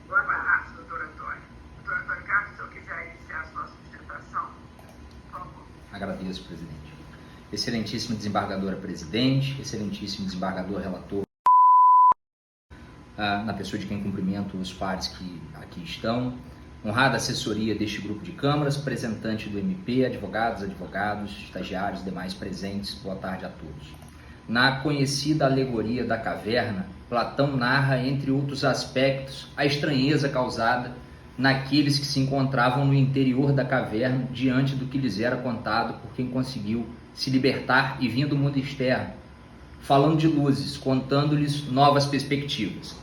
Boa tarde, doutor Antônio. Doutor Antônio Carlos, se eu quiser iniciar a sua sustentação, por favor. Agradeço, presidente. Excelentíssima desembargadora presidente, excelentíssimo desembargador relator, na pessoa de quem cumprimento os pares que aqui estão, honrada assessoria deste grupo de câmaras, representante do MP, advogados, estagiários, demais presentes, boa tarde a todos. Na conhecida alegoria da caverna, Platão narra, entre outros aspectos, a estranheza causada naqueles que se encontravam no interior da caverna diante do que lhes era contado por quem conseguiu se libertar e vir do mundo externo, falando de luzes, contando-lhes novas perspectivas.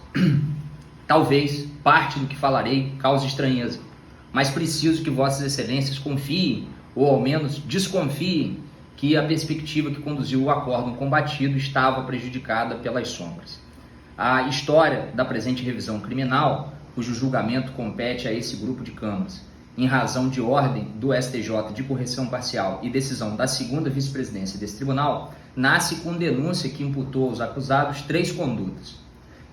Talvez parte do que falarei cause estranheza, mas preciso que vossas excelências confiem, ou ao menos desconfiem, que a perspectiva que conduziu o acórdão combatido estava prejudicada pelas sombras. A história da presente revisão criminal, cujo julgamento compete a esse grupo de câmaras, em razão de ordem do STJ de correção parcial e decisão da segunda vice-presidência desse tribunal, nasce com denúncia que imputou aos acusados 3 condutas.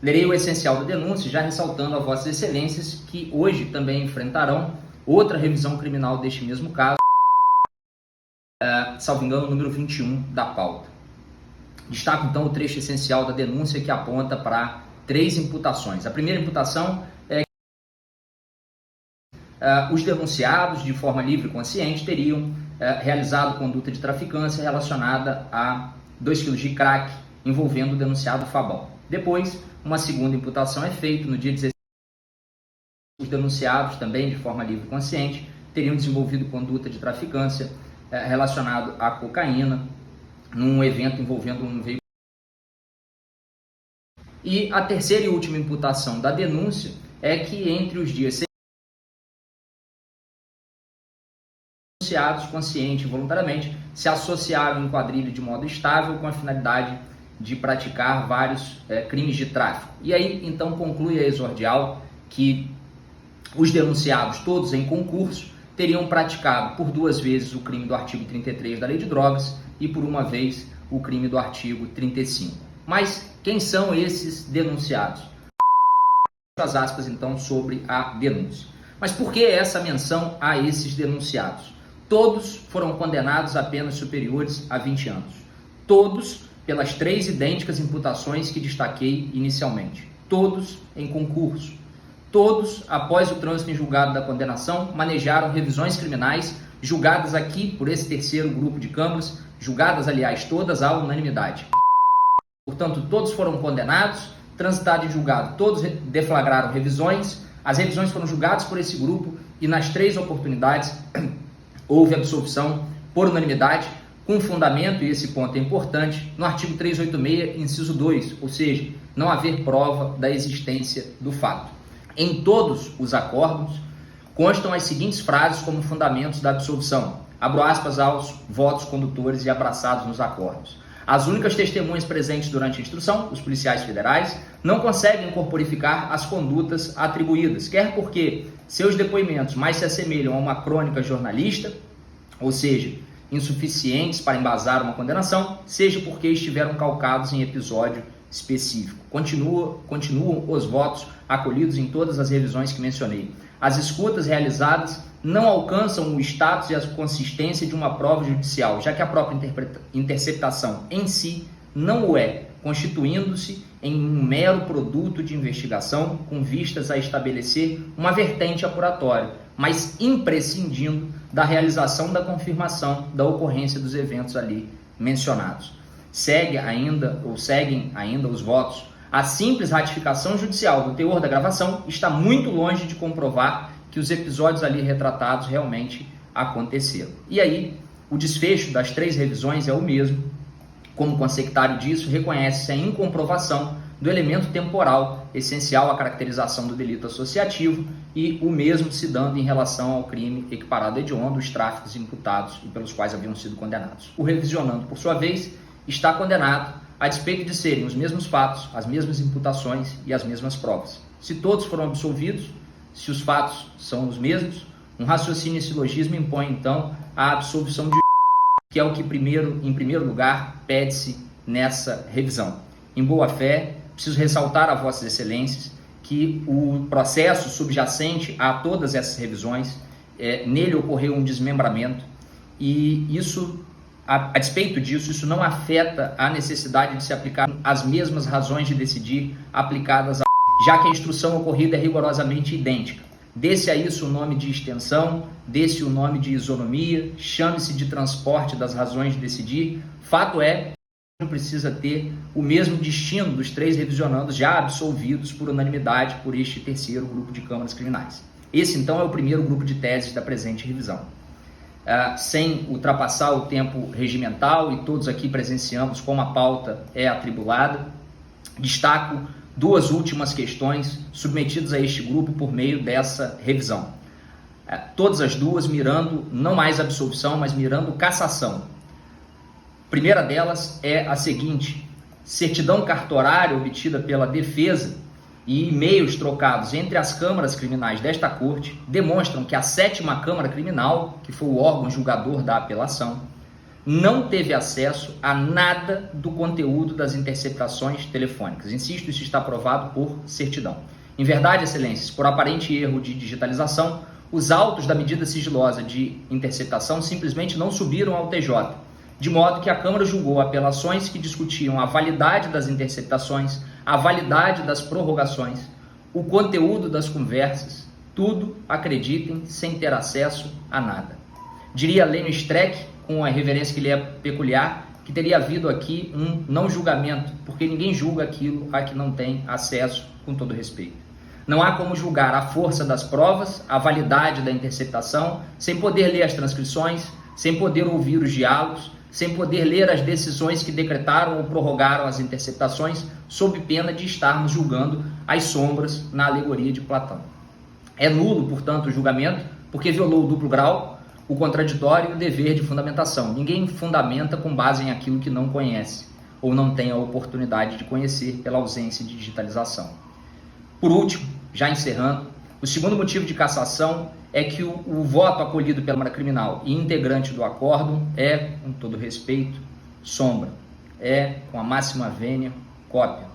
Lerei o essencial da denúncia, já ressaltando a vossas excelências que hoje também enfrentarão outra revisão criminal deste mesmo caso, salvo engano, o número 21 da pauta. Destaco então o trecho essencial da denúncia que aponta para 3 imputações. A primeira imputação é que os denunciados, de forma livre e consciente, teriam realizado conduta de traficância relacionada a 2 kg de crack envolvendo o denunciado Fabão. Depois, uma segunda imputação é feita no dia 16. Os denunciados, também de forma livre e consciente, teriam desenvolvido conduta de traficância relacionado à cocaína num evento envolvendo um veículo. E a terceira e última imputação da denúncia é que entre os dias denunciados, consciente e voluntariamente, se associaram em quadrilha de modo estável com a finalidade de praticar vários crimes de tráfico. E aí, então, conclui a exordial que os denunciados, todos em concurso, teriam praticado por 2 vezes o crime do artigo 33 da Lei de Drogas e por 1 vez o crime do artigo 35. Mas quem são esses denunciados? As aspas, então, sobre a denúncia. Mas por que essa menção a esses denunciados? Todos foram condenados a penas superiores a 20 anos. Todos pelas 3 idênticas imputações que destaquei inicialmente. Todos em concurso. Todos, após o trânsito em julgado da condenação, manejaram revisões criminais, julgadas aqui por esse terceiro grupo de câmaras, julgadas, aliás, todas à unanimidade. Portanto, todos foram condenados, transitado em julgado, todos deflagraram revisões, as revisões foram julgadas por esse grupo e nas 3 oportunidades houve absolvição por unanimidade, com fundamento, e esse ponto é importante, no artigo 386, inciso 2, ou seja, não haver prova da existência do fato. Em todos os acórdãos constam as seguintes frases como fundamentos da absolvição. Abro aspas aos votos condutores e abraçados nos acórdãos. As únicas testemunhas presentes durante a instrução, os policiais federais, não conseguem corporificar as condutas atribuídas, quer porque seus depoimentos mais se assemelham a uma crônica jornalista, ou seja, insuficientes para embasar uma condenação, seja porque estiveram calcados em episódio específico. Continuam os votos acolhidos em todas as revisões que mencionei. As escutas realizadas não alcançam o status e a consistência de uma prova judicial, já que a própria interceptação em si não o é, constituindo-se em um mero produto de investigação com vistas a estabelecer uma vertente apuratória, mas imprescindindo da realização da confirmação da ocorrência dos eventos ali mencionados. Seguem ainda os votos. A simples ratificação judicial do teor da gravação está muito longe de comprovar que os episódios ali retratados realmente aconteceram. E aí, o desfecho das 3 revisões é o mesmo. Como consectário disso, reconhece-se a incomprovação do elemento temporal essencial à caracterização do delito associativo e o mesmo se dando em relação ao crime equiparado hediondo, os tráficos imputados e pelos quais haviam sido condenados. O revisionando, por sua vez, está condenado a despeito de serem os mesmos fatos, as mesmas imputações e as mesmas provas. Se todos foram absolvidos, se os fatos são os mesmos, um raciocínio e silogismo impõe, então, a absolvição de que é o que em primeiro lugar pede-se nessa revisão. Em boa fé, preciso ressaltar a vossas excelências que o processo subjacente a todas essas revisões, nele ocorreu um desmembramento, e isso, a despeito disso, isso não afeta a necessidade de se aplicar as mesmas razões de decidir aplicadas a, já que a instrução ocorrida é rigorosamente idêntica. Desse a isso o nome de extensão, desse o nome de isonomia, chame-se de transporte das razões de decidir. Fato é que precisa ter o mesmo destino dos 3 revisionandos já absolvidos por unanimidade por este terceiro grupo de câmaras criminais. Esse, então, é o primeiro grupo de teses da presente revisão. Sem ultrapassar o tempo regimental, e todos aqui presenciamos como a pauta é atribulada, destaco 2 últimas questões submetidas a este grupo por meio dessa revisão. Todas as 2 mirando não mais absolvição, mas mirando cassação. A primeira delas é a seguinte: certidão cartorária obtida pela defesa e e-mails trocados entre as câmaras criminais desta corte demonstram que a 7ª Câmara Criminal, que foi o órgão julgador da apelação, não teve acesso a nada do conteúdo das interceptações telefônicas. Insisto, isso está provado por certidão. Em verdade, excelências, por aparente erro de digitalização, os autos da medida sigilosa de interceptação simplesmente não subiram ao TJ, de modo que a Câmara julgou apelações que discutiam a validade das interceptações, a validade das prorrogações, o conteúdo das conversas, tudo, acreditem, sem ter acesso a nada. Diria Lênio Streck, com a reverência que lhe é peculiar, que teria havido aqui um não julgamento, porque ninguém julga aquilo a que não tem acesso, com todo respeito. Não há como julgar a força das provas, a validade da interceptação, sem poder ler as transcrições, sem poder ouvir os diálogos, sem poder ler as decisões que decretaram ou prorrogaram as interceptações, sob pena de estarmos julgando as sombras na alegoria de Platão. É nulo, portanto, o julgamento, porque violou o duplo grau, o contraditório e o dever de fundamentação. Ninguém fundamenta com base em aquilo que não conhece, ou não tem a oportunidade de conhecer pela ausência de digitalização. Por último, já encerrando, o segundo motivo de cassação é que o voto acolhido pela Câmara Criminal e integrante do acórdão é, com todo respeito, sombra, é, com a máxima vênia, cópia.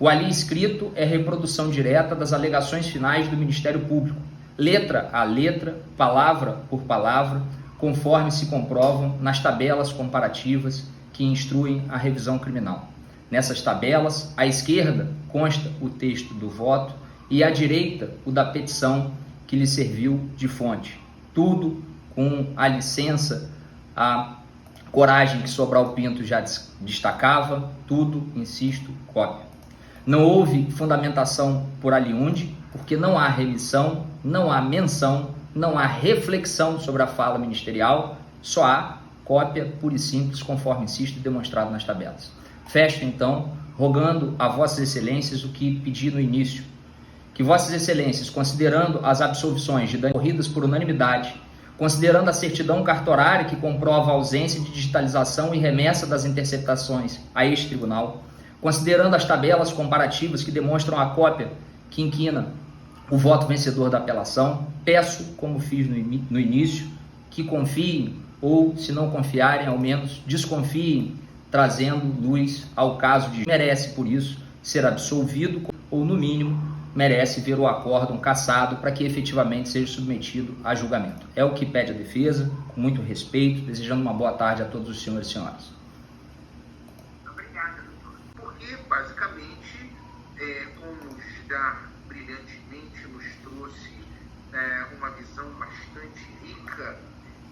O ali escrito é reprodução direta das alegações finais do Ministério Público, letra a letra, palavra por palavra, conforme se comprovam nas tabelas comparativas que instruem a revisão criminal. Nessas tabelas, à esquerda consta o texto do voto e à direita o da petição que lhe serviu de fonte. Tudo com a licença, a coragem que Sobral Pinto já destacava, tudo, insisto, cópia. Não houve fundamentação por aliunde, porque não há remissão, não há menção, não há reflexão sobre a fala ministerial, só há cópia pura e simples, conforme insisto, demonstrado nas tabelas. Fecho, então, rogando a Vossas Excelências o que pedi no início, que Vossas Excelências, considerando as absolvições de danos ocorridas por unanimidade, considerando a certidão cartorária que comprova a ausência de digitalização e remessa das interceptações a este tribunal, considerando as tabelas comparativas que demonstram a cópia que inquina o voto vencedor da apelação, peço, como fiz no início, que confiem, ou, se não confiarem, ao menos desconfiem, trazendo luz ao caso de merece, por isso, ser absolvido, ou, no mínimo, merece ver o acórdão cassado para que efetivamente seja submetido a julgamento. É o que pede a defesa, com muito respeito, desejando uma boa tarde a todos os senhores e senhoras. Obrigada, doutor. Porque, basicamente, como já brilhantemente nos trouxe uma visão bastante rica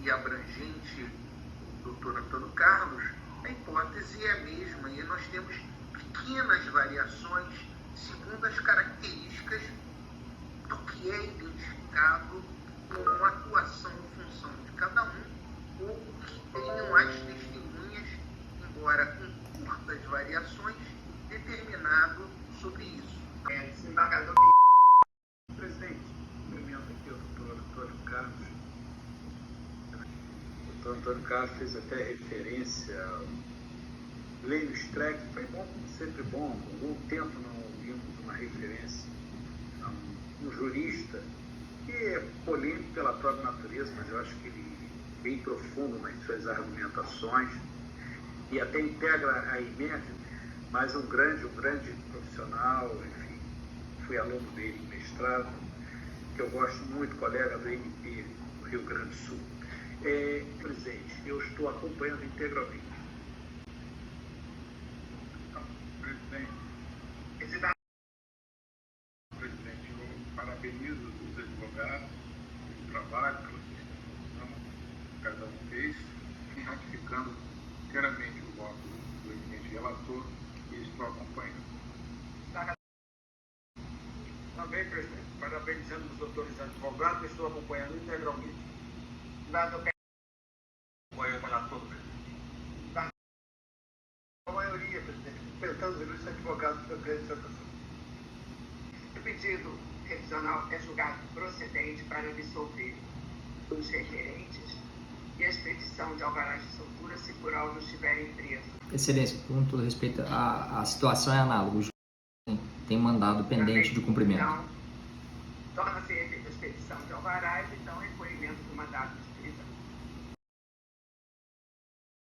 e abrangente o doutor Antônio Carlos, a hipótese é a mesma e nós temos pequenas variações segundo as características do que é identificado como atuação e função de cada um, ou o que tenham as testemunhas, embora com curtas variações, determinado sobre isso. Desembargador Presidente, cumprimento aqui o doutor Antônio Carlos. O doutor Antônio Carlos fez até referência ao Lênio Streck, foi bom, sempre bom, há algum tempo não ouvimos uma referência a um jurista que é polêmico pela própria natureza, mas eu acho que ele é bem profundo nas suas argumentações e até integra a IMEF, mas um grande profissional, enfim, fui aluno dele em mestrado, que eu gosto muito, colega do MP do Rio Grande do Sul. Presidente, eu estou acompanhando integralmente. Presidente, eu parabenizo os advogados pelo trabalho, pela sustentação que cada um fez, e ratificando inteiramente o voto do eminente relator e estou acompanhando. Também, presidente, parabenizando os doutores advogados, estou acompanhando integralmente. Acompanhando o relator, presidente. A maioria, presidente, representando os advogados da grande situação. O pedido revisional é julgado procedente para absolver os requerentes e a expedição de alvarás de soltura se por algo estiverem presos. Excelência, com todo respeito, a situação é análoga. O juiz tem mandado pendente de cumprimento. Então, torna-se efetiva a expedição de alvarás, então recolhimento